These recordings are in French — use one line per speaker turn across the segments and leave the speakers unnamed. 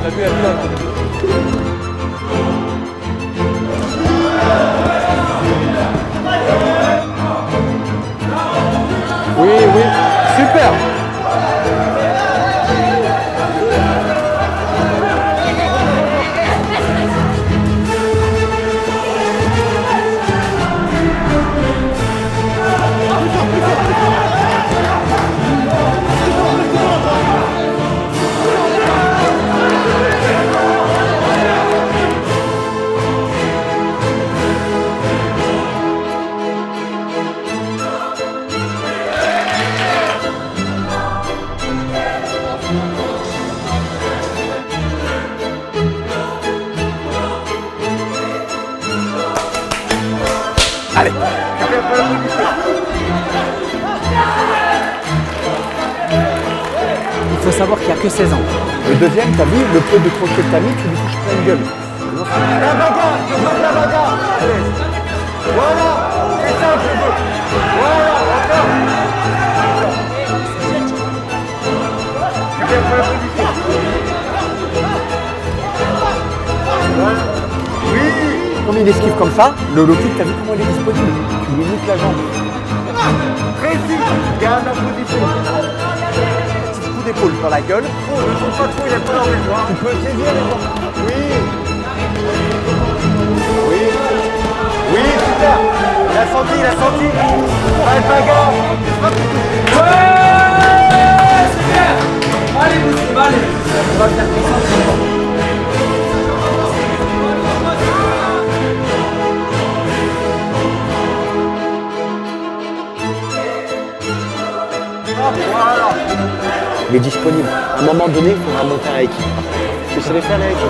T'as vu, elle donne. Oui, oui, super. Allez.
Il faut savoir qu'il n'y a que 16 ans.
Le deuxième, t'as vu, le peu de croquet que t'as mis, tu lui touches plein de gueule. La bagarre, je veux de la bagarre. Voilà, c'est ça que je veux. Voilà, encore. Super pour la position. Voilà. Oui. Comme il esquive comme ça, le low kick, t'as vu comment il est disponible. Tu lui niques la jambe. Précis, garde la position. Petit coup d'épaule dans la gueule. Oh, ne tourne pas trop, il n'est pas dans les doigts. Tu peux saisir les doigts. Oui. Oui. Oui, super. Il a senti, il a senti. Allez, bagarre. Ouais, super. Allez, Moussim, allez. On va faire comme ça. Voilà. Il est disponible. À un moment donné, il faudra monter à l'équipe. Tu sais les faire les équipes.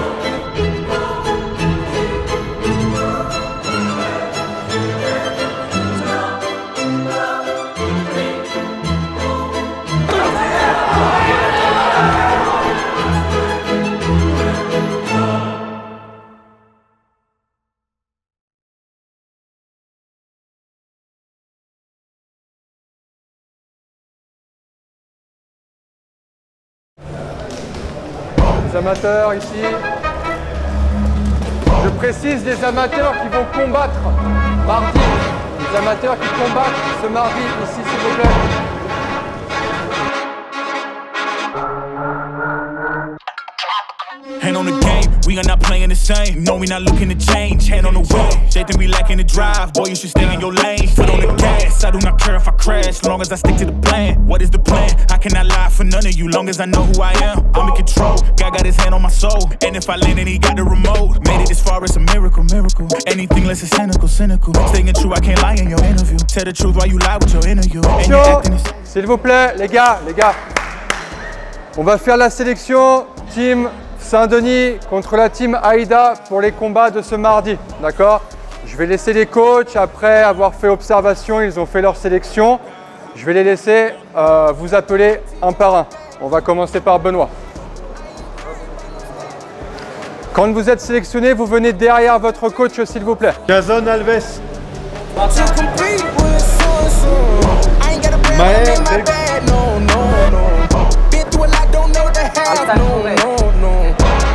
Les amateurs ici, je précise les amateurs qui vont combattre mardi, les amateurs qui combattent ce mardi ici s'il vous plaît.
Hand on the game, we are not playing the same. No, we not looking to change. Hand on the wheel, they think we lacking the drive. Boy, you should stay in your lane. Foot on the gas, I do not care if I crash, long as I stick to the plan. What is the plan? I cannot lie for none of you, long as I know who I am. I'm in control, God got his hand on my soul. And if I land and he got the remote, made it this far, it's a miracle, miracle. Anything less is cynical, cynical. Staying true, I can't lie in your interview. Tell the truth while you lie with your interview. And you're acting this.
S'il vous plaît, les gars. On va faire la sélection team Saint-Denis contre la team Aïda pour les combats de ce mardi, d'accord? Je vais laisser les coachs, après avoir fait observation, ils ont fait leur sélection. Je vais les laisser vous appeler un par un. On va commencer par Benoît. Quand vous êtes sélectionné, vous venez derrière votre coach, s'il vous plaît. Jason Alves.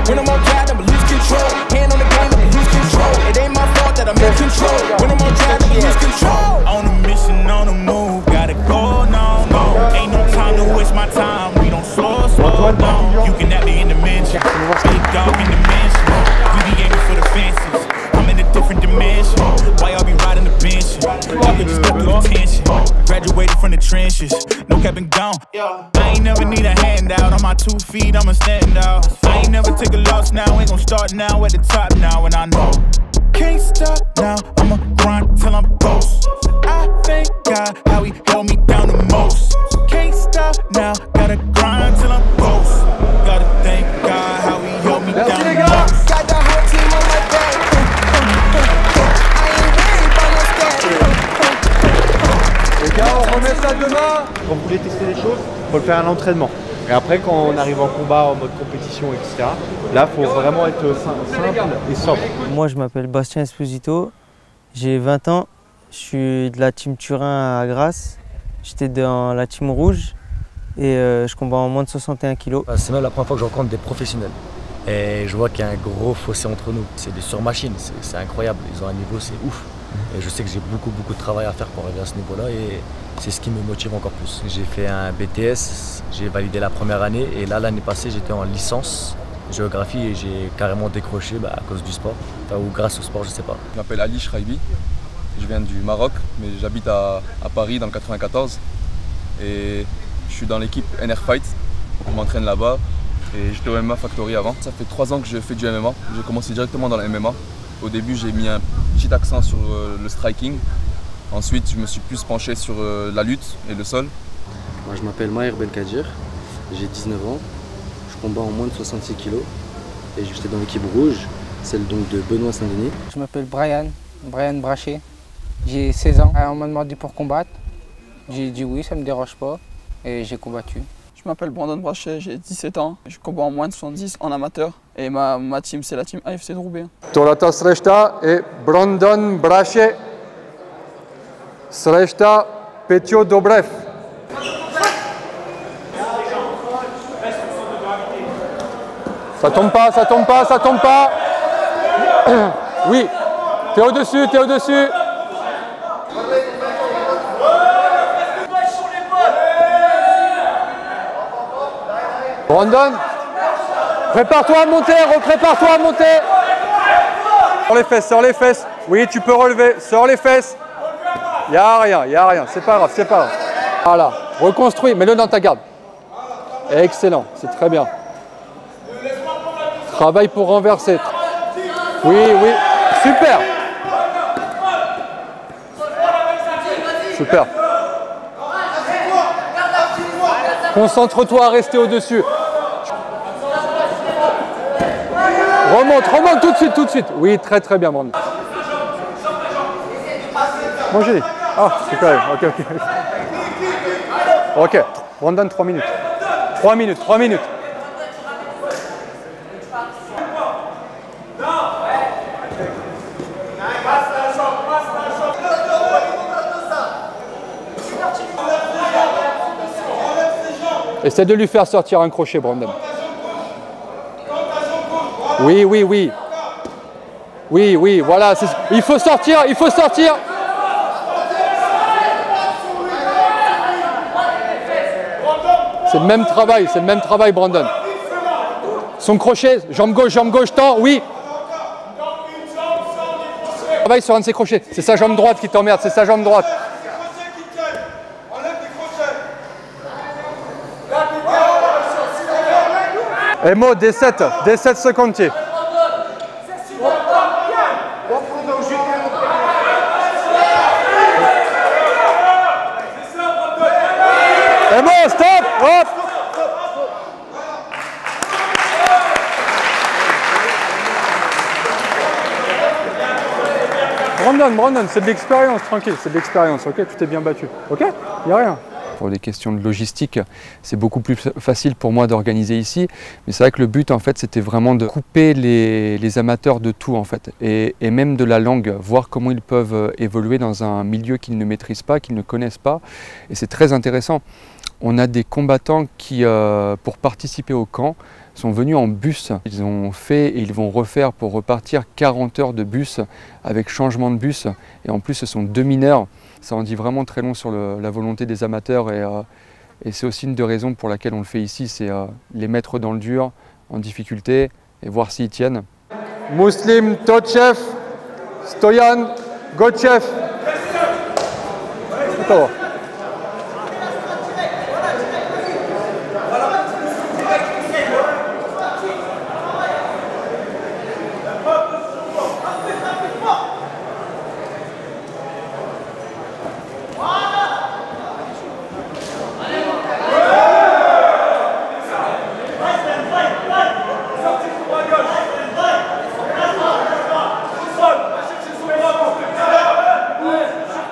When I'm on drive, I'ma lose control. Hand on the game, I'ma lose control. It ain't my fault that I'm in control. When I'm on drive, I'ma lose control. On a mission, on the move, gotta go, no. Ain't no time to waste my time. We don't slow down. You can have me in the mansion, big dog in the mansion. We be aiming for the fences. I'm in a different dimension. Why y'all be riding the bench? Y'all could just go through the tension. Graduated from the trenches, no cap and gone. I ain't never need a handout. On my 2 feet, I'ma stand out. I ain't never take a loss now. Ain't gon' start now at the top now. And I know can't stop now. I'ma grind till I'm ghost. I thank God how he held me down the most. Can't stop now. Gotta grind till I'm ghost. Gotta thank God how he held me down the most. Got the whole team on my back. I ain't worried about no stats.
Les gars, on remet ça demain.
Quand vous voulez tester les choses, il faut le faire à l'entraînement. Et après, quand on arrive en combat, en mode compétition, etc., là, il faut vraiment être simple et sobre.
Moi, je m'appelle Bastien Esposito, j'ai 20 ans, je suis de la team Turin à Grasse. J'étais dans la team rouge et je combats en moins de 61 kg.
C'est même la première fois que je rencontre des professionnels. Et je vois qu'il y a un gros fossé entre nous. C'est des surmachines, c'est incroyable. Ils ont un niveau, c'est ouf. Et je sais que j'ai beaucoup de travail à faire pour arriver à ce niveau-là et c'est ce qui me motive encore plus. J'ai fait un BTS, j'ai validé la première année et là l'année passée j'étais en licence géographie et j'ai carrément décroché à cause du sport, enfin, ou grâce au sport, je sais pas.
Je m'appelle Ali Shraibi, je viens du Maroc mais j'habite à Paris dans le 94 et je suis dans l'équipe NR Fight, on m'entraîne là-bas et j'étais au MMA Factory avant. Ça fait 3 ans que je fais du MMA, j'ai commencé directement dans le MMA. Au début, j'ai mis un petit accent sur le striking. Ensuite, je me suis plus penché sur la lutte et le sol.
Moi, je m'appelle Maher Belkadir, j'ai 19 ans. Je combats en moins de 66 kg et j'étais dans l'équipe rouge, celle donc de Benoît Saint-Denis.
Je m'appelle Brian Brachet. J'ai 16 ans. On m'a demandé pour combattre. J'ai dit oui, ça ne me dérange pas et j'ai combattu.
Je m'appelle Brandon Brachet, j'ai 17 ans. Je combats en moins de 70 en amateur. Et ma team, c'est la team AFC de Roubaix.
Tolata Sreshta et Brandon Brachet. Sreshta Petio Dobrev. Ça tombe pas, ça tombe pas, ça tombe pas. Oui, t'es au-dessus, t'es au-dessus. Brandon, prépare-toi à monter, reprépare-toi à monter. Sors les fesses, sors les fesses. Oui, tu peux relever, sors les fesses. Il n'y a rien, c'est pas grave, c'est pas grave. Voilà, reconstruis, mets-le dans ta garde. Excellent, c'est très bien. Travaille pour renverser. Oui, super. Super. Concentre-toi à rester au-dessus. Remonte tout de suite. Oui, très bien, Brandon. Bon, j'ai dit. Ah, super, ok. Ok, Brandon, 3 minutes. 3 minutes. Essaie de lui faire sortir un crochet, Brandon. Oui, voilà. Il faut sortir. C'est le même travail, Brandon. Son crochet, jambe gauche, tend, oui. Travaille sur un de ses crochets. C'est sa jambe droite qui t'emmerde, c'est sa jambe droite. Emo, D7 secondes. Emo, stop, hop. Brandon, c'est de l'expérience, tranquille, c'est de l'expérience, ok? Tu t'es bien battu, ok? Il n'y a rien. Pour les questions de logistique, c'est beaucoup plus facile pour moi d'organiser ici. Mais c'est vrai que le but, en fait, c'était vraiment de couper les amateurs de tout, en fait. Et même de la langue, voir comment ils peuvent évoluer dans un milieu qu'ils ne maîtrisent pas, qu'ils ne connaissent pas. Et c'est très intéressant. On a des combattants qui, pour participer au camp, sont venus en bus. Ils ont fait et ils vont refaire pour repartir 40 heures de bus avec changement de bus. Et en plus, ce sont 2 mineurs. Ça en dit vraiment très long sur la volonté des amateurs et c'est aussi une des raisons pour laquelle on le fait ici, c'est les mettre dans le dur, en difficulté et voir s'ils tiennent. Muslim Totchev, Stoyan Gotchev.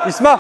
Isma.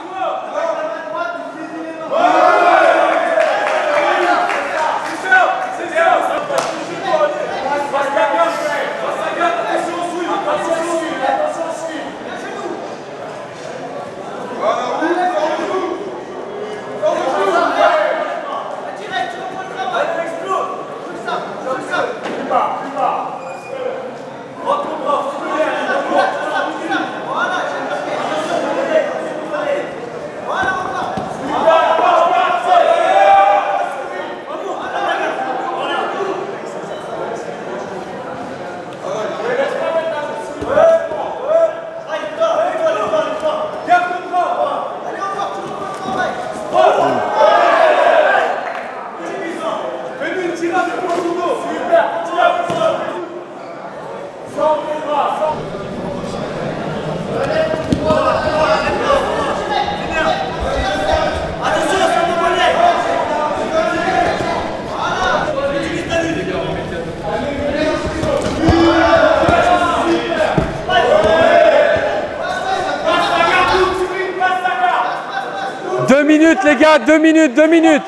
Deux minutes les gars, 2 minutes, 2 minutes.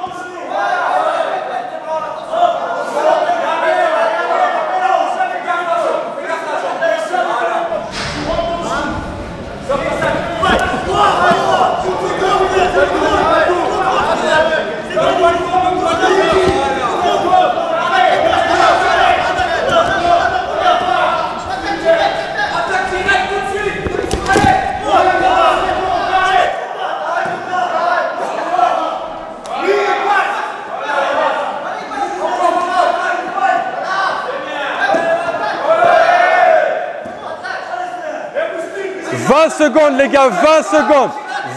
« 20 secondes les gars, 20 secondes,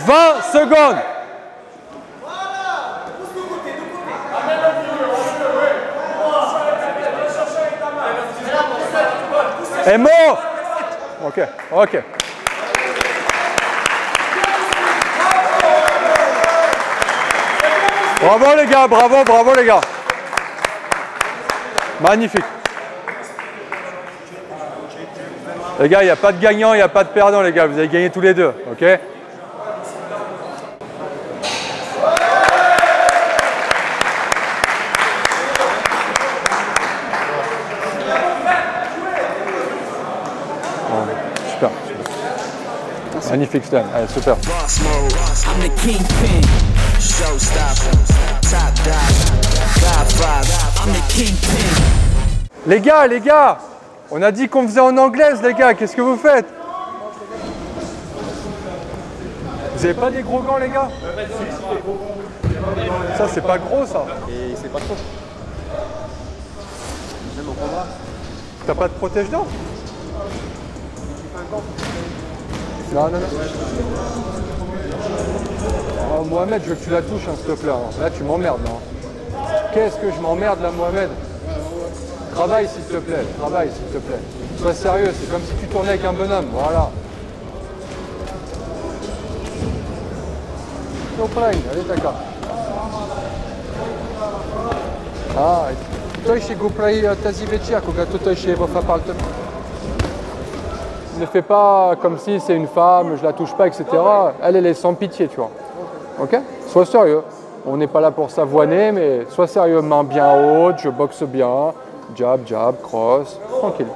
20 secondes. Et mort. Ok, ok. Bravo les gars, bravo, bravo les gars. Magnifique. Les gars, il n'y a pas de gagnant, il n'y a pas de perdant, les gars. Vous avez gagné tous les deux, ok? Bon, super. Magnifique, Stan. Allez, super. Les gars, on a dit qu'on faisait en anglaise, les gars. Qu'est-ce que vous faites? Vous avez pas des gros gants, les gars? Ça, c'est pas gros, ça.
Et c'est pas trop. Même au combat.
T'as pas de protège-dents? Non, non, non. Oh, Mohamed, je veux que tu la touches, hein, s'il te plaît. Là, tu m'emmerdes, là. Qu'est-ce que je m'emmerde, là, Mohamed? Travaille, s'il te plaît. Travaille, s'il te plaît. Sois sérieux, c'est comme si tu tournais avec un bonhomme. Voilà. No problem, allez, d'accord. Ah, tutaj się głuprej tezi wiecie, kogo tutaj się woffa par le. Ne fais pas comme si c'est une femme, je la touche pas, etc. Elle est sans pitié, tu vois. Ok? Sois sérieux. On n'est pas là pour s'avoiner, mais sois sérieux. Main bien haute, je boxe bien. Jab, jab, cross. Tranquille.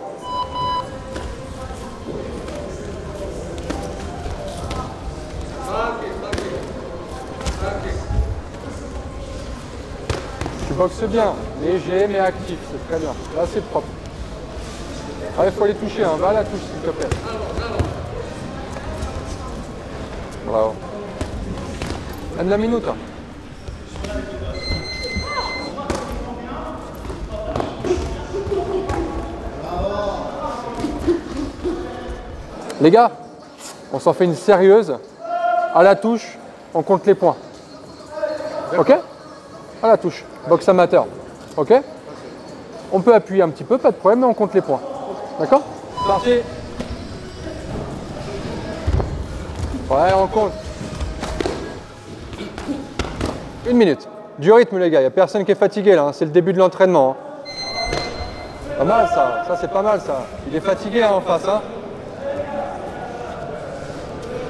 Tu boxes bien. Léger mais actif. C'est très bien. Là, c'est propre. Il faut les toucher, hein. Va à la touche s'il te plaît. Bravo. Un la minute. Les gars, on s'en fait une sérieuse. À la touche, on compte les points. Ok? À la touche. Boxe amateur. Ok? On peut appuyer un petit peu, pas de problème, mais on compte les points. D'accord? Parti. Ouais, on compte. 1 minute. Du rythme, les gars. Il n'y a personne qui est fatigué, là. Hein. C'est le début de l'entraînement. Hein. Pas mal, ça. Ça, c'est pas mal, ça. Il est fatigué, hein, en face. Hein.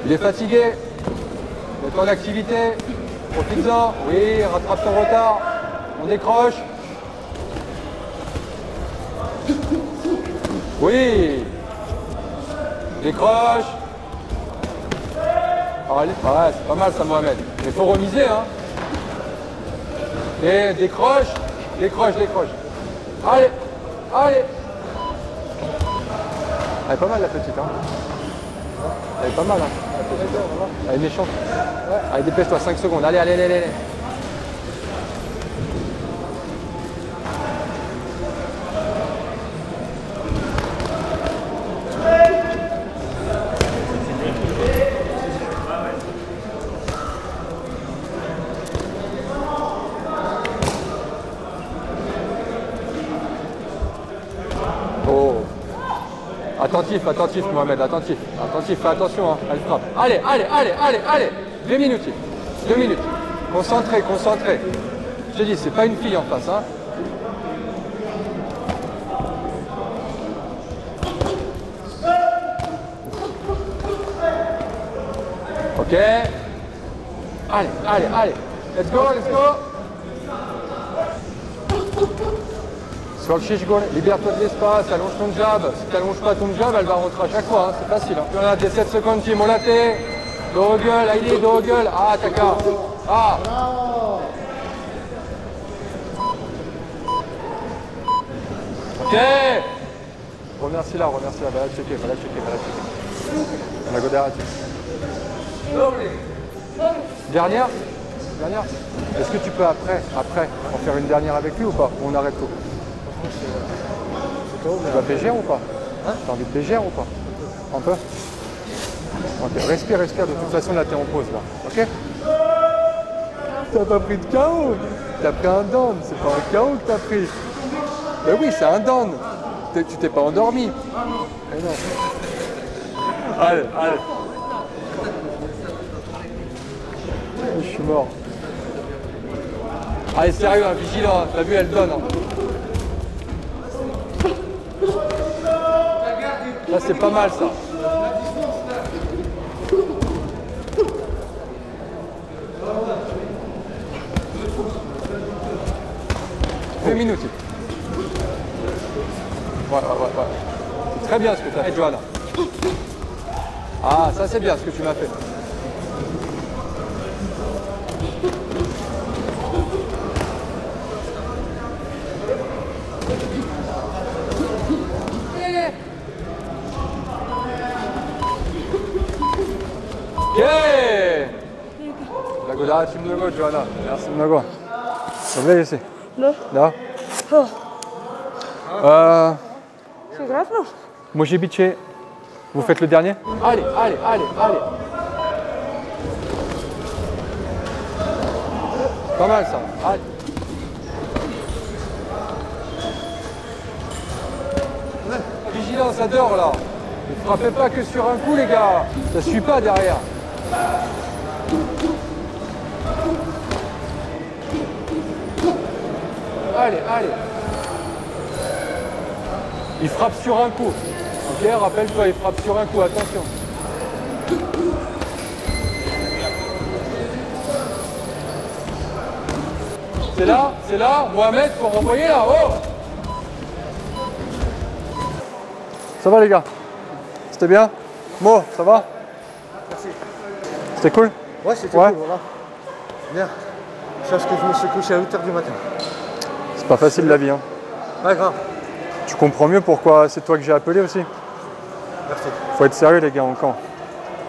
Il est fatigué. Mets-toi en activité. Profites-en. Oui, rattrape ton retard. On décroche. Oui. Décroche. Allez. Ouais, c'est pas mal ça, Mohamed. Mais faut remiser, hein. Et décroche. Décroche, décroche. Allez. Allez. Elle est pas mal, la petite, hein. Elle est pas mal, hein. La petite. Elle est méchante. Allez, dépêche-toi, 5 secondes. Allez, allez, allez, allez. Attentif, attentif Mohamed, attentif. Attentif, fais attention, hein. Elle frappe. Allez, allez, allez, allez, allez. 2 minutes. 2 minutes. Concentré, concentré. Je te dis, c'est pas une fille en face, hein. Ok. Allez, allez, allez. Let's go, let's go. Sur le shishgol, libère-toi de l'espace, allonge ton jab. Si tu n'allonges pas ton jab, elle va rentrer à chaque fois, hein. C'est facile. Hein. Voilà, tes 7 secondes, team, on l'a fait. Dos gueule, Aïli, dos gueule. Ah, Taka. Ah. Ok. Remercie-la, remercie-la. Va la checker, va la checker, va la checker. La godérative. Dernière? Dernière? Est-ce que tu peux après en faire une dernière avec lui ou pas? Ou on arrête tout? Tu vas bégère ou pas? Hein? T'as envie de bégère ou pas? Un peu? Ok, respire, respire. De toute façon, là, t'es en pause, là. Ok? T'as pas pris de KO? T'as pris un down. C'est pas un KO que t'as pris. Ben oui, c'est un down. Tu t'es pas endormi. Mais non. Allez, allez. Je suis mort. Allez, sérieux, hein, vigilant. Hein. T'as vu, elle donne. Hein. Là, c'est pas mal, ça. Deux minutes. Ouais. C'est très bien ce que tu as fait, Johanna. Ah, ça, c'est bien ce que tu m'as fait. Ok. La goda, tu me go, Johanna. Merci de me go. Dobrze jesteś?
No.
Da?
C'est grave, non?
Musi być... Vous faites le dernier? Allez, allez, allez, allez. Pas mal ça. Allez. Vigilance, ça dort là. Ne frappez pas que sur un coup les gars. Ça suit pas derrière. Allez, allez. Il frappe sur un coup. Ok, rappelle-toi, il frappe sur un coup, attention. C'est là, Mohamed, faut renvoyer là, oh! Ça va les gars? C'était bien? Mo, ça va?
Merci.
C'était cool?
Ouais, c'était cool, voilà. Bien. Sauf que je me suis couché à 8 h du matin.
C'est pas facile la vie, hein?
Ouais, grave.
Tu comprends mieux pourquoi c'est toi que j'ai appelé aussi?
Merci.
Faut être sérieux les gars en camp.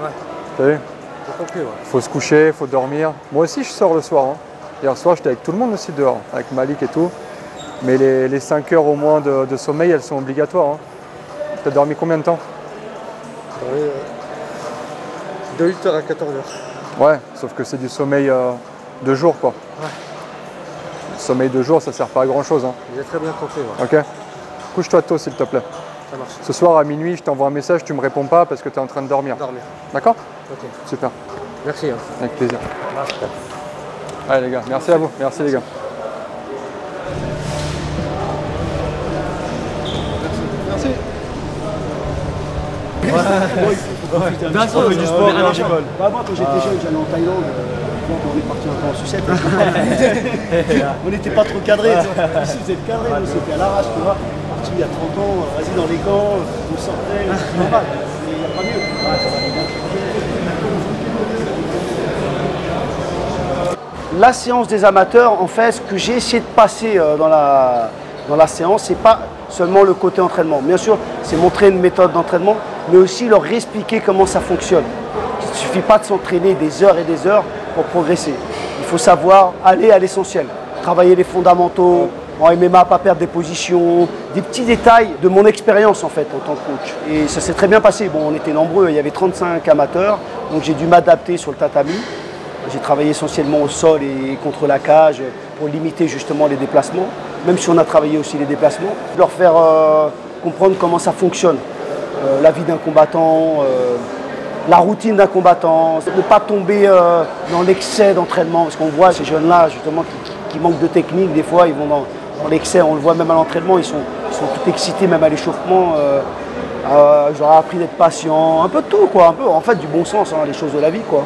Ouais.
T'as vu?
J'ai compris, ouais.
Faut se coucher, faut dormir. Moi aussi je sors le soir. Hein. Hier soir j'étais avec tout le monde aussi dehors, avec Malik et tout. Mais les 5 heures au moins de sommeil, elles sont obligatoires. Hein. T'as dormi combien de temps?
De 8 h à 14 h.
Ouais, sauf que c'est du sommeil de jour quoi.
Ouais.
Le sommeil de jour ça sert pas à grand chose. Hein.
J'ai très bien compris, ouais.
Ok. Couche-toi tôt s'il te plaît.
Ça marche.
Ce soir à minuit, je t'envoie un message, tu me réponds pas parce que tu es en train de dormir. D'accord?
Ok.
Super.
Merci. Hein.
Avec plaisir. Allez les gars, merci à vous. Merci les gars. Merci.
Vincent, on fait du sport, moi quand j'étais jeune, j'allais en Thaïlande. On est parti un peu en sucette. On n'était pas trop cadrés. Ici, vous êtes cadrés, nous c'était à l'arrache, tu vois. Parti il y a 30 ans, vas-y dans les gants, on sortait, c'est normal. Il n'y a pas mieux. La séance des amateurs, en fait, ce que j'ai essayé de passer dans la séance, c'est pas seulement le côté entraînement. Bien sûr, c'est montrer une méthode d'entraînement, mais aussi leur expliquer comment ça fonctionne. Il ne suffit pas de s'entraîner des heures et des heures pour progresser. Il faut savoir aller à l'essentiel, travailler les fondamentaux, en MMA, pas perdre des positions, des petits détails de mon expérience en fait en tant que coach. Et ça s'est très bien passé. Bon, on était nombreux, il y avait 35 amateurs, donc j'ai dû m'adapter sur le tatami. J'ai travaillé essentiellement au sol et contre la cage pour limiter justement les déplacements, même si on a travaillé aussi les déplacements. Leur faire comprendre comment ça fonctionne. la vie d'un combattant, la routine d'un combattant, ne pas tomber dans l'excès d'entraînement, parce qu'on voit ces jeunes-là justement qui manquent de technique, des fois ils vont dans l'excès, on le voit même à l'entraînement, ils sont tout excités, même à l'échauffement. J'aurais appris d'être patient, un peu de tout quoi, un peu en fait du bon sens, hein, les choses de la vie quoi.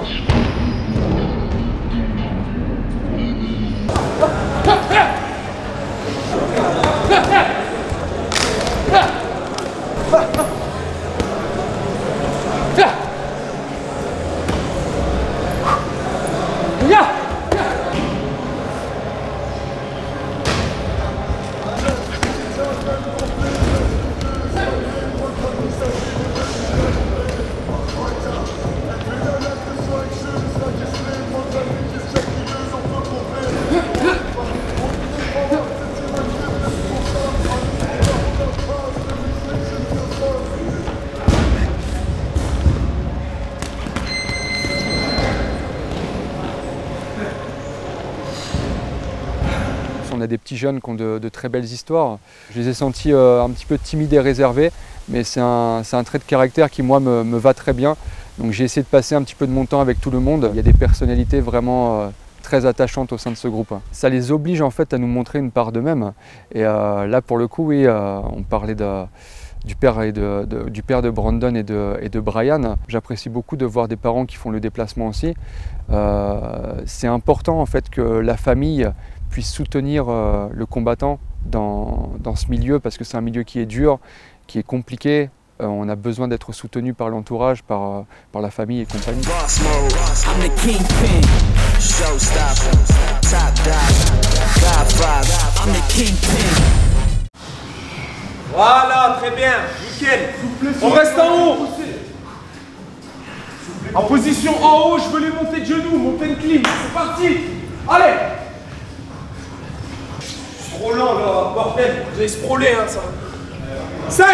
On a des petits jeunes qui ont de très belles histoires. Je les ai sentis un petit peu timides et réservés, mais c'est un trait de caractère qui, moi, me va très bien. Donc j'ai essayé de passer un petit peu de mon temps avec tout le monde. Il y a des personnalités vraiment très attachantes au sein de ce groupe. Ça les oblige en fait à nous montrer une part d'eux-mêmes. Et là, pour le coup, oui, on parlait du père de Brandon et de Brian. J'apprécie beaucoup de voir des parents qui font le déplacement aussi. C'est important en fait que la famille puisse soutenir le combattant dans ce milieu, parce que c'est un milieu qui est dur, qui est compliqué. On a besoin d'être soutenu par l'entourage, par la famille et compagnie.
Voilà, très bien, nickel. On reste en haut. En position en haut, je veux les montées de genoux, montée de clean. C'est parti. Allez. Trop lent là, bordel. Vous allez se prôler, hein, ça. 5.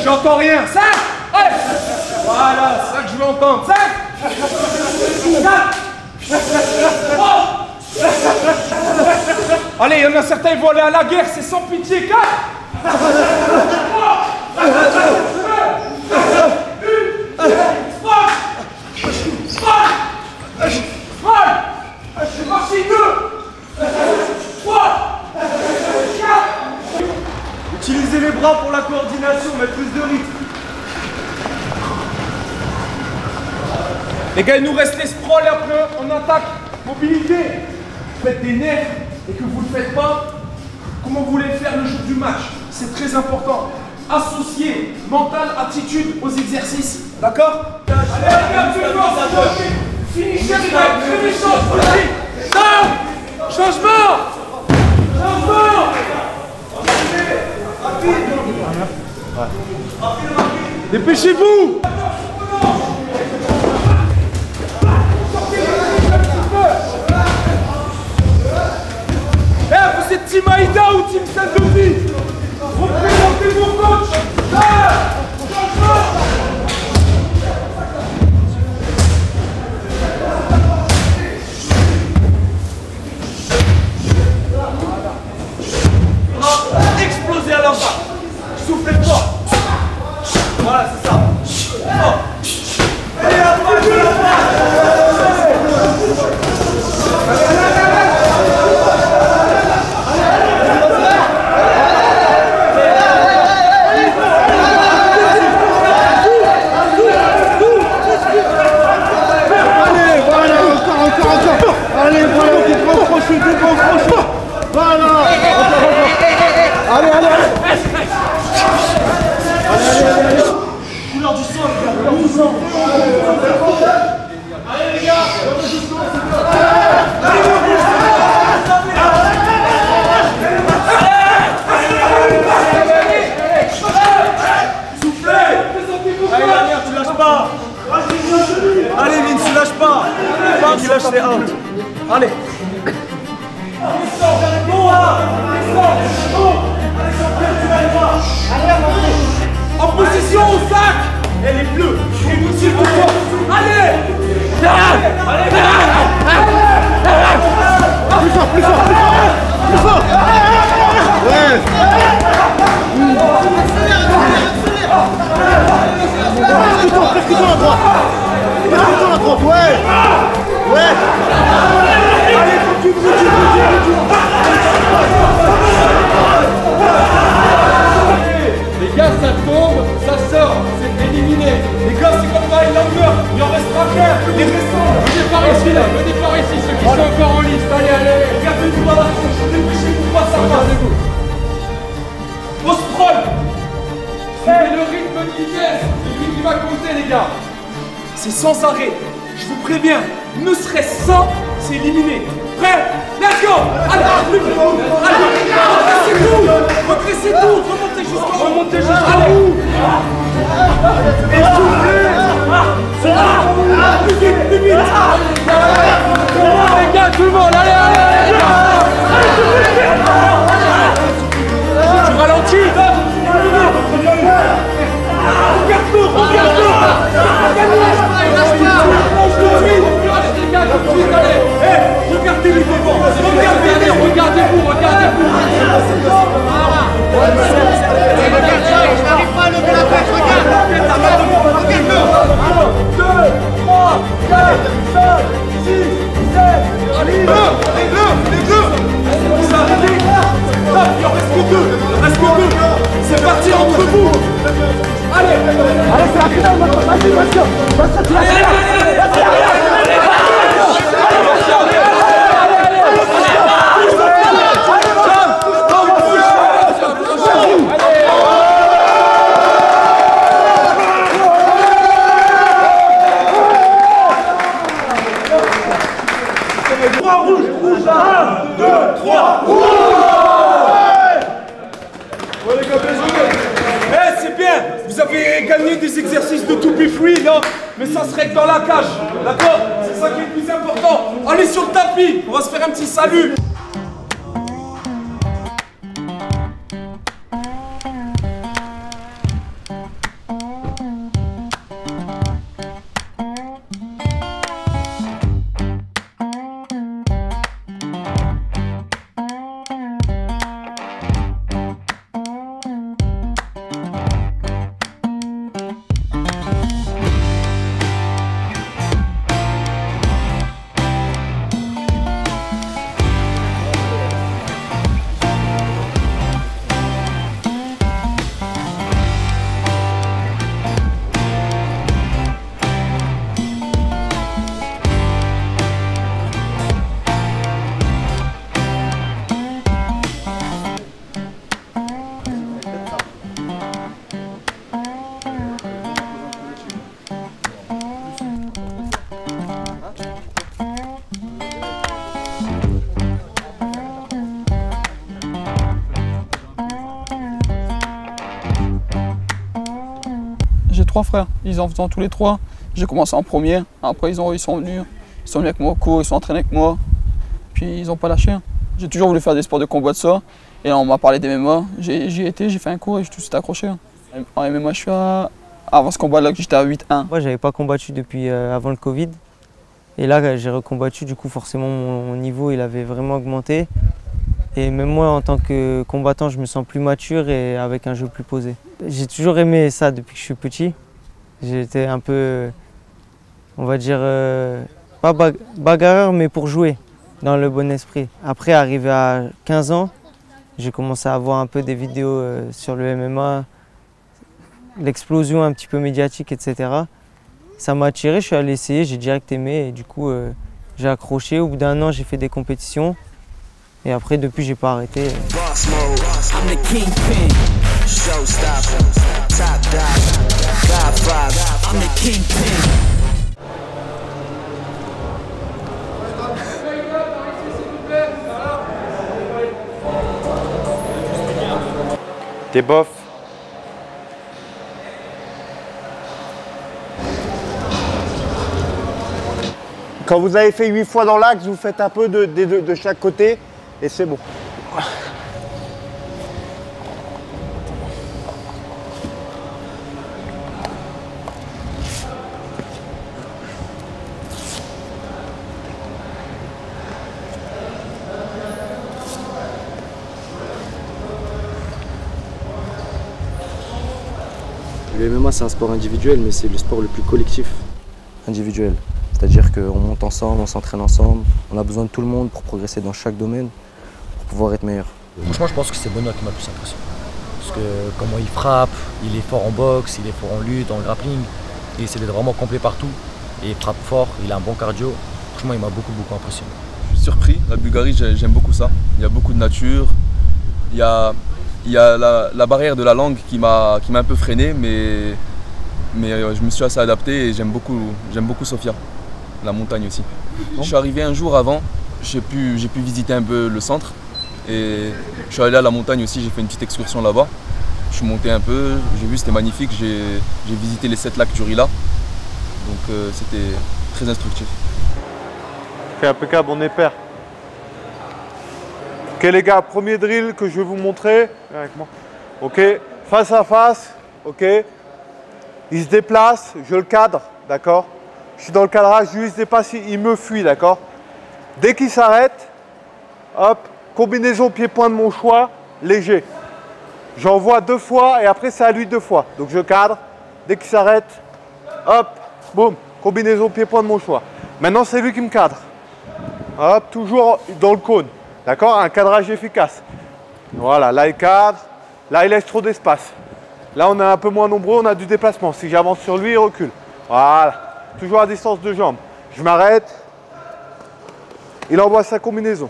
J'entends rien. 5. Allez. Voilà, c'est ça que je veux entendre. 5. 4. 3. Allez, il y en a certains, ils vont aller à la guerre, c'est sans pitié. 4. 3. 1. C'est parti. 2. 3. 4.
Utilisez les bras pour la coordination, mettre plus de rythme.
Les gars, il nous reste les sprawls et après on attaque. Mobilité. Vous faites des nerfs et que vous ne le faites pas, comment vous voulez le faire le jour du match? C'est très important. Associer mental, attitude aux exercices. D'accord? Allez, les gars, finissez avec très méchant. Changement. Dépêchez-vous. Vous êtes Team Aïda ou Team Saint-Denis? Représentez vos coachs. Explosez à l'envers. Soufflez fort. Voilà, c'est ça. Allez, couleur du sang, les gars, 12 ans. Allez les gars, soufflez. Allez dernière, tu lâches pas. Allez Vince, tu lâches pas. Pas tu lâches les out. Allez. En position au sac. Elle est bleue. Allez. Plus fort, plus fort, plus fort. Plus fort. Ouais. vitesse, c'est lui qui va compter, les gars. C'est sans arrêt. Je vous préviens, ne serait-ce 100, c'est éliminé. Prêt? Let's go! Allez, redressez tout, remontez jusqu'au bout. Et soufflez. Plus vite. Les gars, tout le monde, allez. Tu ralentis. Regardez-les devant. Regardez-vous. Je n'arrive pas à lever la tête, regarde. 2, 3, 4, 5, 6, 7, allez. Les deux. Stop, il en reste que deux. C'est parti entre vous. Allez, c'est la finale maintenant. Rouge, 1, 2, 3, rouge! C'est bien, vous avez gagné des exercices de to be free, non? Mais ça se règle dans la cage, d'accord? C'est ça qui est le plus important. Allez sur le tapis, on va se faire un petit salut. J'ai 3 frères, ils en faisaient tous les 3. J'ai commencé en premier, après ils sont venus avec moi au cours, ils sont entraînés avec moi. Puis ils n'ont pas lâché. J'ai toujours voulu faire des sports de combat de ça. Et là, on m'a parlé des MMA, j'y étais, j'ai fait un cours et j'ai tout de suite accroché. En MMA, je suis avant ce combat-là, j'étais à 8-1.
Moi, j'avais pas combattu depuis avant le Covid. Et là, j'ai recombattu, du coup, forcément, mon niveau, il avait vraiment augmenté. Et même moi, en tant que combattant, je me sens plus mature et avec un jeu plus posé. J'ai toujours aimé ça depuis que je suis petit. J'étais un peu, on va dire, pas bagarreur, mais pour jouer, dans le bon esprit. Après, arrivé à 15 ans, j'ai commencé à voir un peu des vidéos sur le MMA, l'explosion un petit peu médiatique, etc. Ça m'a attiré, je suis allé essayer, j'ai direct aimé et du coup, j'ai accroché. Au bout d'1 an, j'ai fait des compétitions. Et après, depuis, j'ai pas arrêté.
T'es bof.
Quand vous avez fait 8 fois dans l'axe, vous faites un peu de chaque côté et c'est bon.
Le MMA, c'est un sport individuel, mais c'est le sport le plus collectif. Individuel. C'est-à-dire qu'on monte ensemble, on s'entraîne ensemble, on a besoin de tout le monde pour progresser dans chaque domaine, pour pouvoir être meilleur.
Franchement, je pense que c'est Benoît qui m'a le plus impressionné. Parce que comment il frappe, il est fort en boxe, il est fort en lutte, en grappling. Il essaie d'être vraiment complet partout. Et il frappe fort, il a un bon cardio. Franchement, il m'a beaucoup impressionné.
Je suis surpris, la Bulgarie, j'aime beaucoup ça. Il y a beaucoup de nature. Il y a la barrière de la langue qui m'a un peu freiné, mais mais je me suis assez adapté et j'aime beaucoup Sofia, la montagne aussi. Je suis arrivé un jour avant, j'ai pu visiter un peu le centre et je suis allé à la montagne aussi, j'ai fait une petite excursion là-bas. Je suis monté un peu, j'ai vu, c'était magnifique, j'ai visité les 7 lacs du Rila, donc c'était très instructif.
Ok, impeccable, on est pair. Ok les gars, premier drill que je vais vous montrer. Viens avec moi. Ok, face à face, ok. Il se déplace, je le cadre, d'accord. Je suis dans le cadrage, lui il se dépasse, il me fuit, d'accord. Dès qu'il s'arrête, hop, combinaison pied-point de mon choix, léger. J'envoie 2 fois et après c'est à lui 2 fois. Donc je cadre, dès qu'il s'arrête, hop, boum, combinaison pied-point de mon choix. Maintenant c'est lui qui me cadre. Hop, toujours dans le cône. D'accord? Un cadrage efficace. Voilà, là il cadre, là il laisse trop d'espace. Là on est un peu moins nombreux, on a du déplacement. Si j'avance sur lui, il recule. Voilà, toujours à distance de jambe. Je m'arrête, il envoie sa combinaison.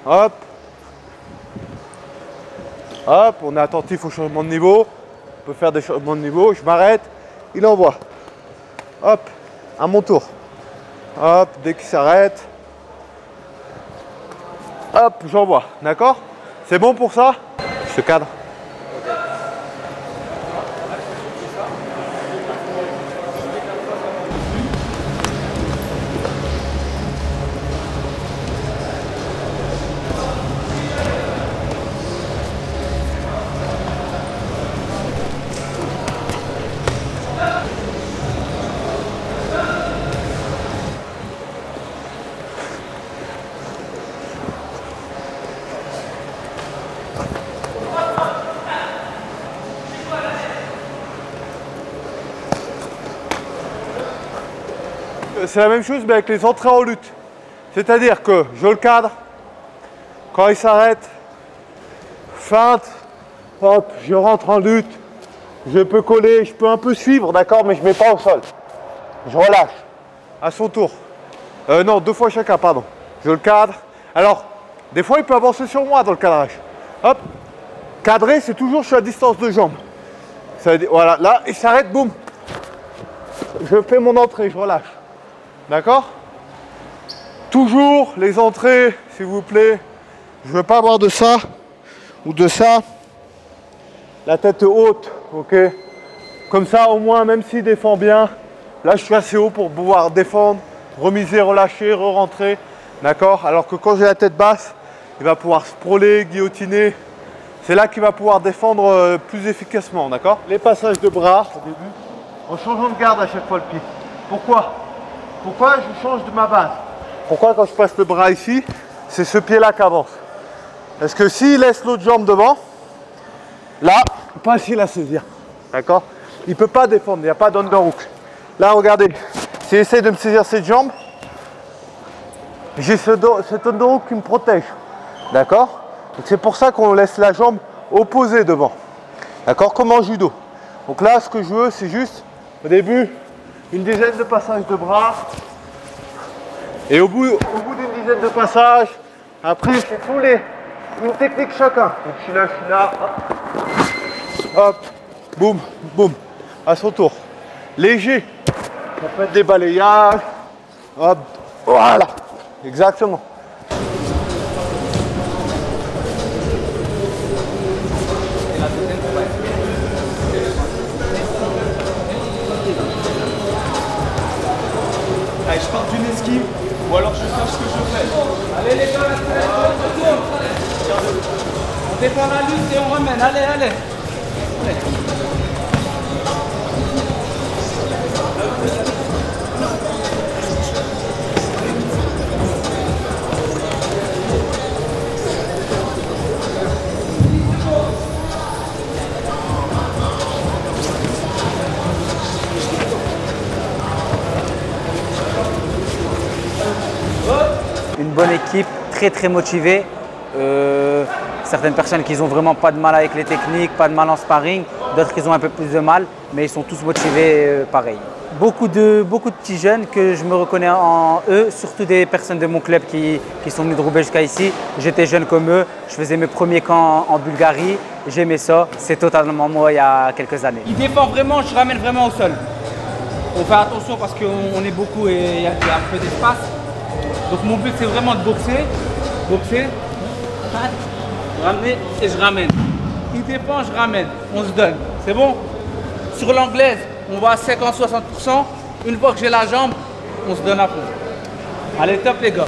Hop. Hop, on est attentif au changement de niveau. On peut faire des changements de niveau. Je m'arrête, il envoie. Hop, à mon tour. Hop, dès qu'il s'arrête. Hop, j'envoie. D'accord? C'est bon pour ça? Je te cadre. C'est la même chose mais avec les entrées en lutte. C'est-à-dire que je le cadre, quand il s'arrête, feinte, hop, je rentre en lutte, je peux coller, je peux un peu suivre, d'accord, mais je ne mets pas au sol. Je relâche. À son tour. Non, 2 fois chacun, pardon. Je le cadre. Alors, des fois il peut avancer sur moi dans le cadrage. Hop, cadré, c'est toujours je suis à distance de jambe. Voilà, là, il s'arrête, boum. Je fais mon entrée, je relâche. D'accord? Toujours les entrées, s'il vous plaît. Je ne veux pas avoir de ça ou de ça. La tête haute, ok? Comme ça, au moins, même s'il défend bien, là, je suis assez haut pour pouvoir défendre, remiser, relâcher, re-rentrer. D'accord? Alors que quand j'ai la tête basse, il va pouvoir sprawler, guillotiner. C'est là qu'il va pouvoir défendre plus efficacement. D'accord? Les passages de bras au début, en changeant de garde à chaque fois le pied. Pourquoi? Pourquoi je change de ma base? Pourquoi quand je passe le bras ici, c'est ce pied-là qui avance? Parce que s'il laisse l'autre jambe devant, là, pas facile à saisir. D'accord? Il ne peut pas défendre, il n'y a pas d'underhook. Là, regardez, s'il essaie de me saisir cette jambe, j'ai cet underhook qui me protège. D'accord? C'est pour ça qu'on laisse la jambe opposée devant. D'accord? Comme en judo. Donc là, ce que je veux, c'est juste, au début, une dizaine de passages de bras. Et au bout d'une dizaine de passages, après, c'est tous les... une technique chacun. Donc je suis là, hop. Hop, boum, boum. À son tour. Léger. Ça peut être des balayages. Hop, voilà. Exactement.
Allez, je pars d'une esquive ou alors je sache ce que je fais.
Allez les gars, on défend la lutte et on remène. Allez, allez.
Une bonne équipe, très motivée. Certaines personnes qui n'ont vraiment pas de mal avec les techniques, pas de mal en sparring, d'autres qui ont un peu plus de mal, mais ils sont tous motivés pareil. Beaucoup de petits jeunes que je me reconnais en eux, surtout des personnes de mon club qui sont venus de Roubaix jusqu'à ici. J'étais jeune comme eux, je faisais mes premiers camps en Bulgarie j'aimais ça. C'est totalement moi il y a quelques années.
Il défend vraiment, je ramène vraiment au sol. On fait attention parce qu'on est beaucoup et il y a un peu d'espace. Donc mon but c'est vraiment de boxer, ramener et je ramène. Il défend, je ramène, on se donne. C'est bon? Sur l'anglaise, on va à 50-60%. Une fois que j'ai la jambe, on se donne à fond. Allez, top les gars.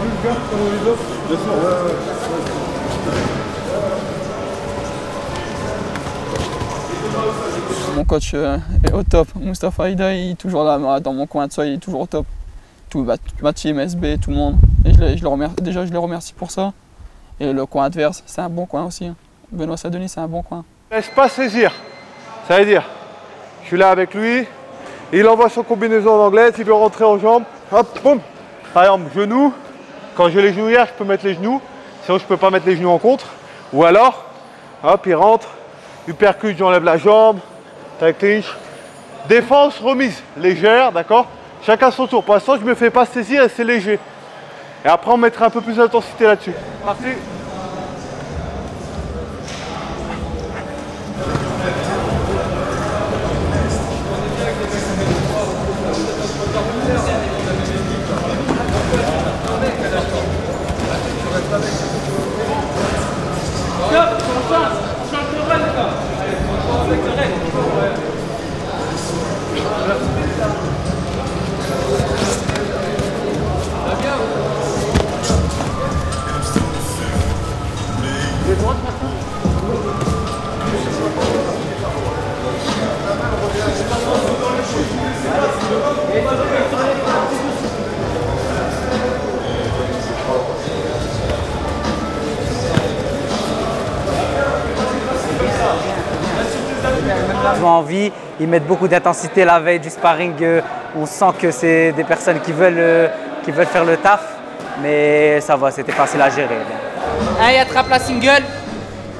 Mon coach est au top. Moustapha Aïda, il est toujours là dans mon coin de ça, il est toujours au top. Tout ma team, SB, tout le monde. Et je le remercie, déjà, je le remercie pour ça. Et le coin adverse, c'est un bon coin aussi. Hein. Benoît Saint-Denis, c'est un bon coin.
Laisse pas saisir. Ça veut dire, je suis là avec lui, il envoie son combinaison d'anglaise, il veut rentrer en jambe. Hop, boum. Par exemple, genou. Quand j'ai les genouillères, je peux mettre les genoux. Sinon, je peux pas mettre les genoux en contre. Ou alors, hop, il rentre. Uppercut, j'enlève la jambe. Tac, clinch. Défense, remise légère, d'accord? Chacun son tour. Pour l'instant, je ne me fais pas saisir et c'est léger. Et après, on mettra un peu plus d'intensité là-dessus. Parti.
Envie, ils mettent beaucoup d'intensité la veille du sparring. On sent que c'est des personnes qui veulent faire le taf, mais ça va, c'était facile à gérer.
Un, il attrape la single,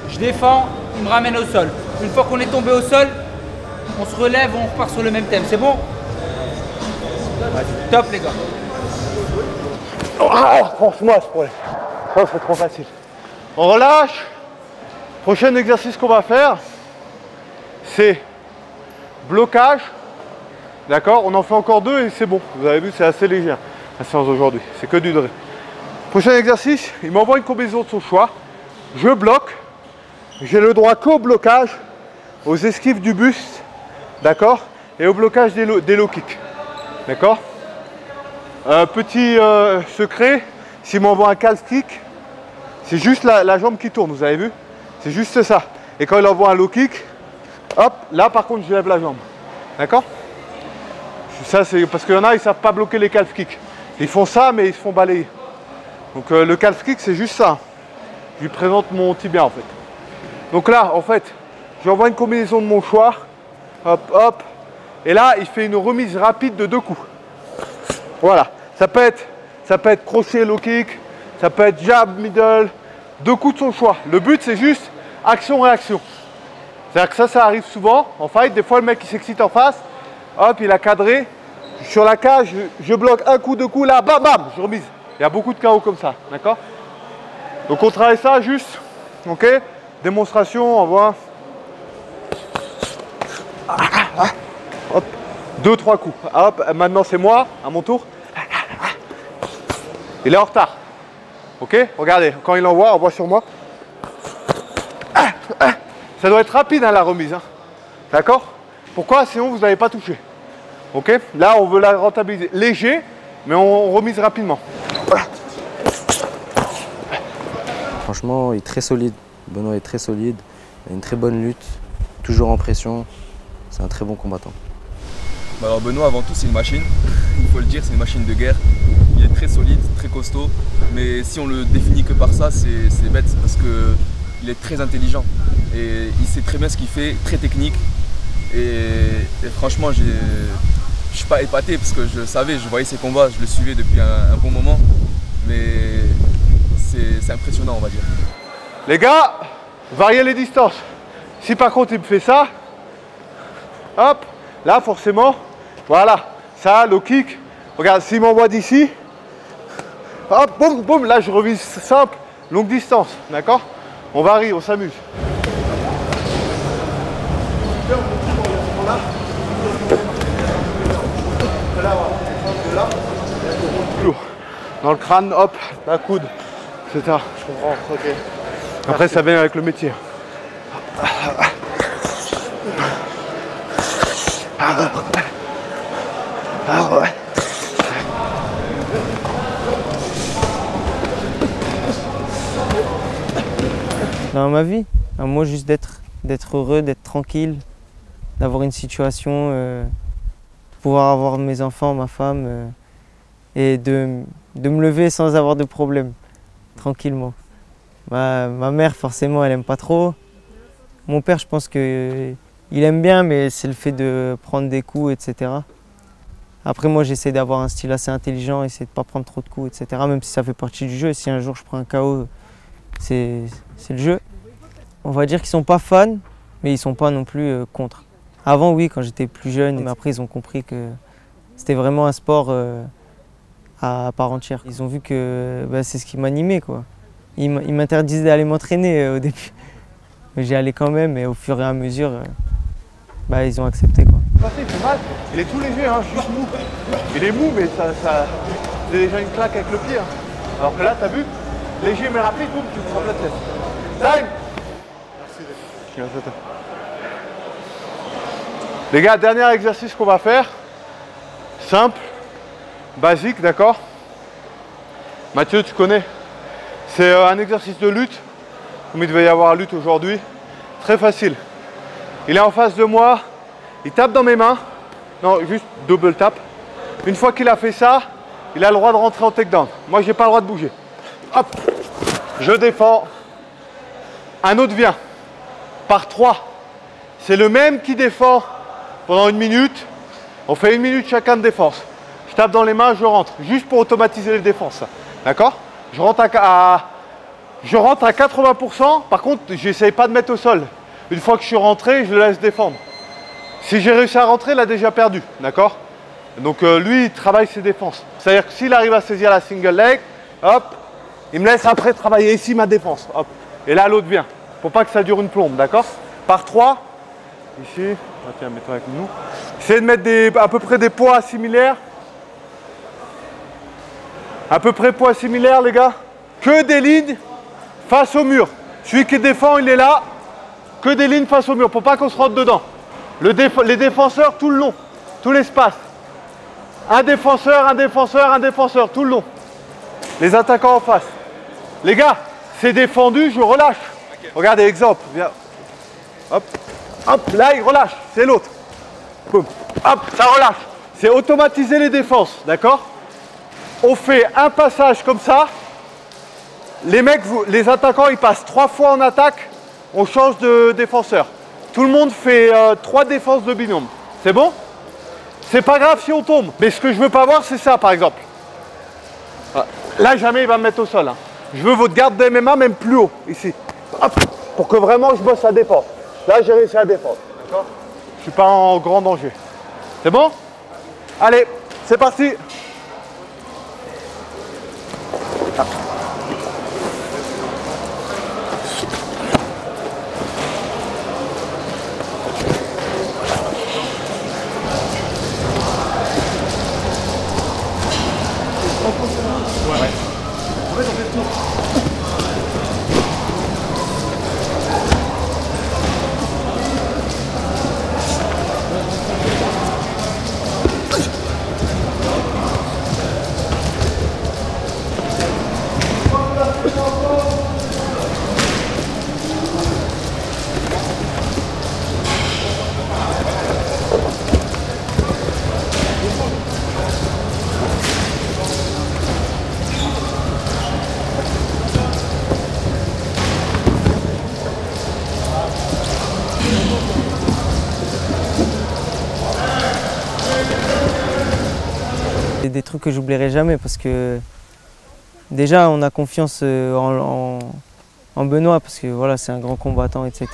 je défends, il me ramène au sol. Une fois qu'on est tombé au sol, on se relève, on repart sur le même thème. C'est bon? Top les gars.
Franchement, ce problème. Ça, c'est trop facile. On relâche. Prochain exercice qu'on va faire, c'est blocage. D'accord? On en fait encore 2 et c'est bon. Vous avez vu, c'est assez léger la séance d'aujourd'hui. C'est que du dré. Prochain exercice, il m'envoie une combinaison de son choix. Je bloque. J'ai le droit qu'au blocage, aux esquives du buste, d'accord? Et au blocage des low kicks. D'accord? Petit secret, s'il m'envoie un calf kick, c'est juste la jambe qui tourne, vous avez vu? C'est juste ça. Et quand il envoie un low kick, hop, là par contre je lève la jambe. D'accord? Ça c'est parce qu'il y en a, ils ne savent pas bloquer les calf kicks. Ils font ça mais ils se font balayer. Donc le calf kick c'est juste ça. Je lui présente mon tibia en fait. Donc là en fait, j'envoie une combinaison de mon choix. Hop, hop. Et là il fait une remise rapide de 2 coups. Voilà. Ça peut être crochet, low kick. Ça peut être jab, middle. 2 coups de son choix. Le but c'est juste action-réaction. C'est-à-dire que ça arrive souvent en fight. Des fois, le mec il s'excite en face. Hop, il a cadré. Sur la cage, je bloque 1 coup, 2 coups. Là, bam, bam, je remise. Il y a beaucoup de KO comme ça. D'accord? Donc, on travaille ça juste. Ok? Démonstration, on voit. Hop. 2-3 coups. Hop, maintenant c'est moi, à mon tour. Il est en retard. Ok? Regardez, quand il envoie, on voit sur moi. Ça doit être rapide hein, la remise. Hein. D'accord? Pourquoi? Sinon vous n'avez pas touché. Ok? Là on veut la rentabiliser. Léger, mais on remise rapidement.
Franchement, il est très solide. Benoît est très solide. Il a une très bonne lutte. Toujours en pression. C'est un très bon combattant.
Alors Benoît, avant tout, c'est une machine. Il faut le dire, c'est une machine de guerre. Il est très solide, très costaud. Mais si on le définit que par ça, c'est bête parce que il est très intelligent et il sait très bien ce qu'il fait, très technique. Et franchement, je ne suis pas épaté parce que je savais, je voyais ses combats, je le suivais depuis un bon moment. Mais c'est impressionnant, on va dire.
Les gars, variez les distances. Si par contre il me fait ça, hop, là forcément, voilà, ça, low kick. Regarde, s'il m'envoie d'ici, hop, boum, boum, là je revise simple, longue distance, d'accord? On varie, on s'amuse. Dans le crâne, hop, la coude. C'est ça.
Je comprends, ok.
Après, ça vient avec le métier.
Ouais.
Dans ma vie, moi juste d'être heureux, d'être tranquille, d'avoir une situation, de pouvoir avoir mes enfants, ma femme et de me lever sans avoir de problème, tranquillement. Ma mère forcément elle aime pas trop. Mon père je pense qu'il aime bien mais c'est le fait de prendre des coups etc. Après moi j'essaie d'avoir un style assez intelligent, essayer de ne pas prendre trop de coups etc. Même si ça fait partie du jeu, si un jour je prends un KO, c'est le jeu. On va dire qu'ils sont pas fans, mais ils sont pas non plus contre. Avant oui, quand j'étais plus jeune, mais après ils ont compris que c'était vraiment un sport à part entière. Ils ont vu que c'est ce qui m'animait quoi. Ils m'interdisaient d'aller m'entraîner au début. Mais j'y allais quand même et au fur et à mesure, ils ont accepté quoi.
Il fait mal, il est tout léger, hein, juste mou. Il est mou mais ça c'est déjà une claque avec le pied. Hein. Alors que là t'as vu, léger mais rapide, boum, tu te prends la tête. Time. Merci. Les gars, dernier exercice qu'on va faire. Simple, basique, d'accord? Mathieu, tu connais? C'est un exercice de lutte, comme il devait y avoir lutte aujourd'hui. Très facile. Il est en face de moi, il tape dans mes mains. Non, juste double tap. Une fois qu'il a fait ça, il a le droit de rentrer en takedown. Moi, j'ai pas le droit de bouger. Hop, je défends. Un autre vient. Par 3. C'est le même qui défend pendant 1 minute. On fait 1 minute chacun de défense. Je tape dans les mains, je rentre. Juste pour automatiser les défenses. D'accord? Je rentre à 80%. Par contre, j'essaye pas de mettre au sol. Une fois que je suis rentré, je le laisse défendre. Si j'ai réussi à rentrer, il a déjà perdu. D'accord? Donc lui, il travaille ses défenses. C'est-à-dire que s'il arrive à saisir la single leg, hop, il me laisse après travailler ici ma défense. Hop. Et là, l'autre vient. Pour pas que ça dure une plombe. D'accord? Par 3. Ici. Ah, tiens, mets-toi avec nous. Essayez de mettre à peu près des poids similaires. À peu près poids similaires, les gars. Que des lignes face au mur. Celui qui défend, il est là. Que des lignes face au mur pour pas qu'on se rentre dedans. Les défenseurs tout le long. Tout l'espace. Un défenseur, un défenseur, un défenseur. Tout le long. Les attaquants en face. Les gars, c'est défendu, je relâche. Okay. Regardez, exemple. Viens. Hop. Hop, là, il relâche. C'est l'autre. Hop, ça relâche. C'est automatiser les défenses. D'accord? On fait un passage comme ça. Les mecs, les attaquants, ils passent 3 fois en attaque. On change de défenseur. Tout le monde fait 3 défenses de binôme. C'est bon? C'est pas grave si on tombe. Mais ce que je veux pas voir, c'est ça, par exemple. Là, jamais il va me mettre au sol. Hein. Je veux votre garde de MMA même plus haut, ici. Hop, pour que vraiment je bosse à défense. Là, j'ai réussi à défendre. D'accord? Je suis pas en grand danger. C'est bon? Allez, c'est parti.
C'est des trucs que j'oublierai jamais parce que déjà on a confiance en Benoît parce que voilà, c'est un grand combattant, etc.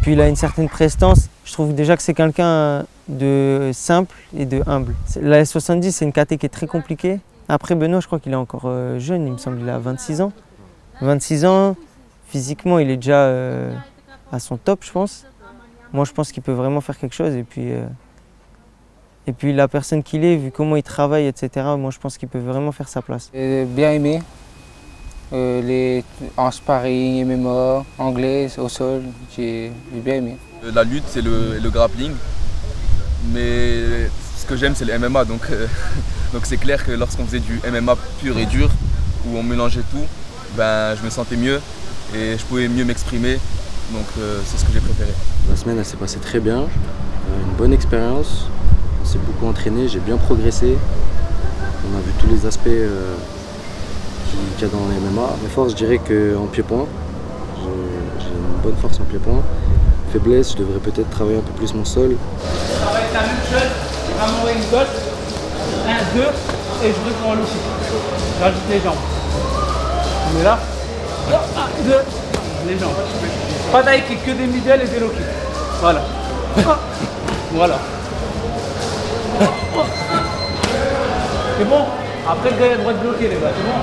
Puis il a une certaine prestance. Je trouve déjà que c'est quelqu'un de simple et de humble. La S70, c'est une caté qui est très compliquée. Après Benoît, je crois qu'il est encore jeune, il me semble qu'il a 26 ans. 26 ans, physiquement il est déjà à son top, je pense. Moi je pense qu'il peut vraiment faire quelque chose et puis Et puis la personne qu'il est, vu comment il travaille, etc., moi je pense qu'il peut vraiment faire sa place.
J'ai bien aimé. En sparring, MMA, anglaise, au sol, j'ai bien aimé.
La lutte, c'est le grappling. Mais ce que j'aime, c'est le MMA. Donc c'est clair que lorsqu'on faisait du MMA pur et dur, où on mélangeait tout, ben, je me sentais mieux et je pouvais mieux m'exprimer. Donc c'est ce que j'ai préféré.
La semaine, elle s'est passée très bien. Une bonne expérience. On s'est beaucoup entraîné, j'ai bien progressé. On a vu tous les aspects qu'il y a dans les MMA. Mes forces, je dirais qu'en pied-point, j'ai une bonne force en pied-point. Faiblesse, je devrais peut-être travailler un peu plus mon sol.
Ça va être la même chose, vraiment une gauche, 1, 2, et je réponds en low-kick. J'ajoute les jambes. On est là. 1, 2, les jambes. Pas d'high kick, que des middle et des low kick. Voilà. Voilà. C'est bon. Après le gars il a le droit de bloquer les gars, c'est bon.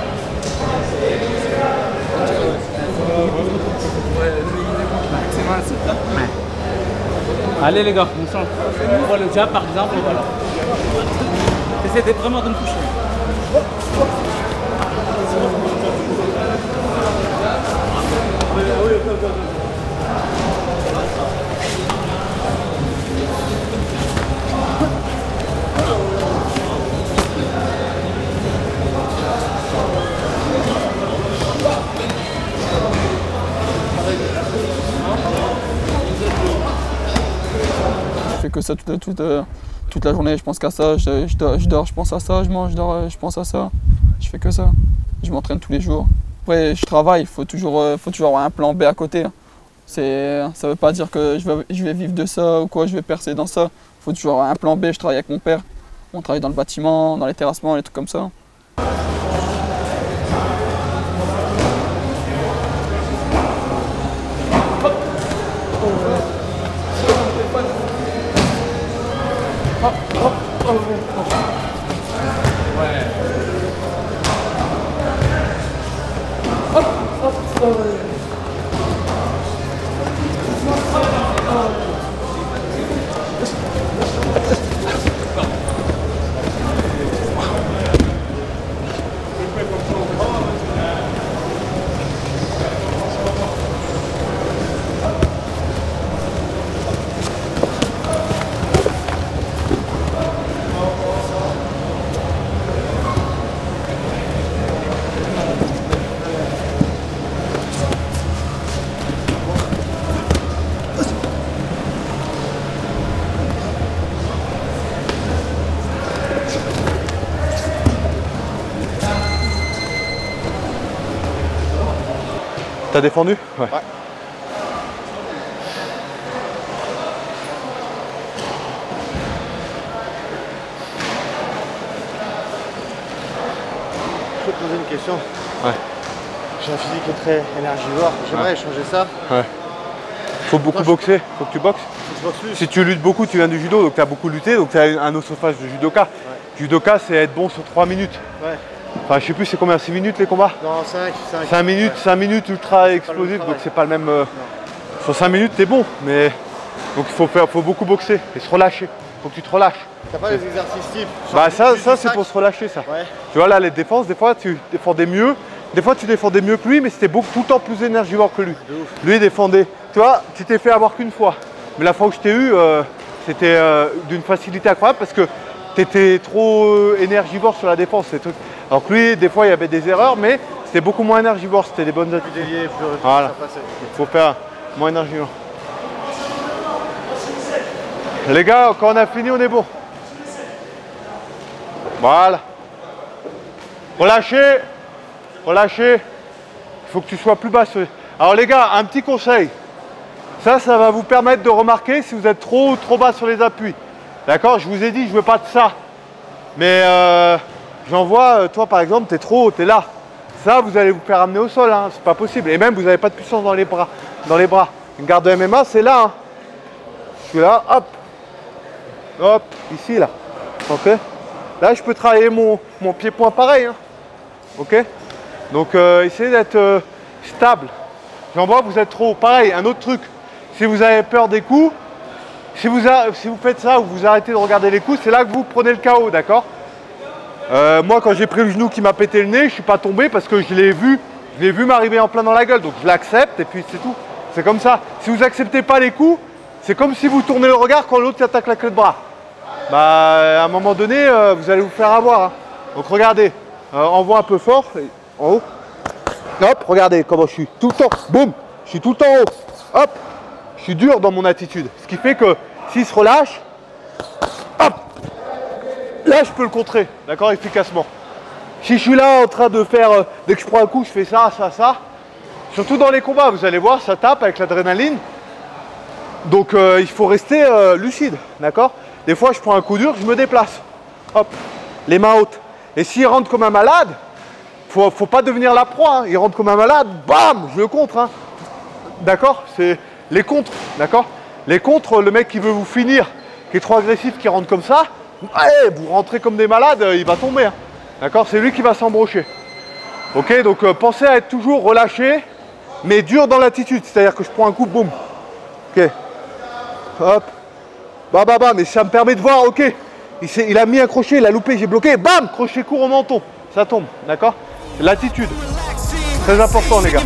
Allez les gars, on change. On voit le jab par exemple, voilà. Essayez vraiment de me toucher.
Je fais que ça toute la journée, je pense qu'à ça, je dors, je pense à ça, je mange, je pense à ça. Je fais que ça. Je m'entraîne tous les jours. Après, je travaille, il faut toujours avoir un plan B à côté. Ça ne veut pas dire que je vais vivre de ça ou quoi, je vais percer dans ça. Il faut toujours avoir un plan B, je travaille avec mon père. On travaille dans le bâtiment, dans les terrassements, les trucs comme ça.
T'as défendu? Ouais.
Je peux te poser une question.
Ouais.
J'ai un physique qui est très énergivore. J'aimerais changer ça.
Ouais. Faut beaucoup boxer. Faut que tu boxes. Si tu luttes beaucoup, tu viens du judo, donc tu as beaucoup lutté, donc tu as un oesophage de judoka. Ouais. Judoka, c'est être bon sur 3 minutes. Ouais. Enfin, je sais plus, c'est combien? 6 minutes les combats?
Non, 5.
5 minutes, ouais. 5 minutes ultra explosif, donc c'est pas le même. Sur 5 minutes, t'es bon, mais. Donc il faut beaucoup boxer et se relâcher. Faut que tu te relâches.
T'as pas des exercices types?
Bah, ça c'est pour se relâcher, ça. Ouais. Tu vois, là, les défenses, des fois, tu défendais mieux. Des fois, tu défendais mieux que lui, mais c'était tout le temps plus énergivore que lui. Lui, il défendait. Tu vois, tu t'es fait avoir qu'une fois. Mais la fois où je t'ai eu, c'était d'une facilité incroyable parce que tu étais trop énergivore sur la défense. Alors que lui, des fois, il y avait des erreurs, mais c'était beaucoup moins énergivore. C'était des bonnes attitudes. Voilà. Il faut faire moins énergivore. Les gars, quand on a fini, on est bon. Voilà. Relâchez. Relâchez. Il faut que tu sois plus bas. Alors les gars, un petit conseil. Ça va vous permettre de remarquer si vous êtes trop bas sur les appuis. D'accord? Je vous ai dit, je veux pas de ça. Mais j'en vois, toi par exemple, tu es trop haut, tu es là. Ça, vous allez vous faire amener au sol, hein. C'est pas possible. Et même, vous n'avez pas de puissance dans les bras. Une garde de MMA, c'est là. Hein. Je suis là, hop. Hop, ici, là. Ok? Là, je peux travailler mon pied-point pareil. Hein. Ok? Donc, essayez d'être stable. J'en vois, vous êtes trop haut. Pareil, un autre truc. Si vous avez peur des coups, Si vous faites ça ou vous arrêtez de regarder les coups, c'est là que vous prenez le KO, d'accord? Moi, quand j'ai pris le genou qui m'a pété le nez, je suis pas tombé parce que je l'ai vu m'arriver en plein dans la gueule. Donc je l'accepte et puis c'est tout. C'est comme ça. Si vous acceptez pas les coups, c'est comme si vous tournez le regard quand l'autre attaque la clé de bras. Bah, à un moment donné, vous allez vous faire avoir. Hein. Donc regardez, envoie un peu fort, en haut. Hop, regardez comment je suis. Tout le temps, boum, je suis tout le temps en haut. Hop, je suis dur dans mon attitude. Ce qui fait que s'il se relâche, hop, là je peux le contrer, d'accord, efficacement. Si je suis là en train de faire, dès que je prends un coup, je fais ça, ça, ça. Surtout dans les combats, vous allez voir, ça tape avec l'adrénaline. Donc il faut rester lucide, d'accord. Des fois, je prends un coup dur, je me déplace. Hop, les mains hautes. Et s'il rentre comme un malade, faut pas devenir la proie. Hein. Il rentre comme un malade, bam, je le contre. Hein. D'accord? C'est les contres, d'accord? Les contres, le mec qui veut vous finir, qui est trop agressif, qui rentre comme ça, allez, vous rentrez comme des malades, il va tomber. Hein. D'accord? C'est lui qui va s'embrocher. Ok, donc pensez à être toujours relâché, mais dur dans l'attitude. C'est-à-dire que je prends un coup, boum. Ok. Hop. Bah, mais ça me permet de voir, ok. Il a mis un crochet, il a loupé, j'ai bloqué, bam, crochet court au menton. Ça tombe, d'accord? C'est l'attitude. Très important, les gars.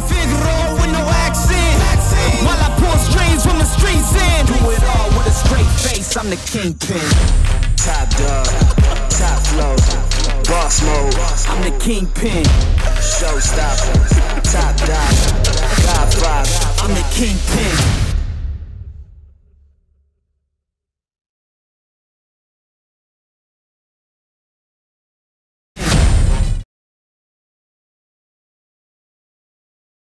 Boss mode, I'm the kingpin. Showstopper, top dog, God five, I'm the kingpin.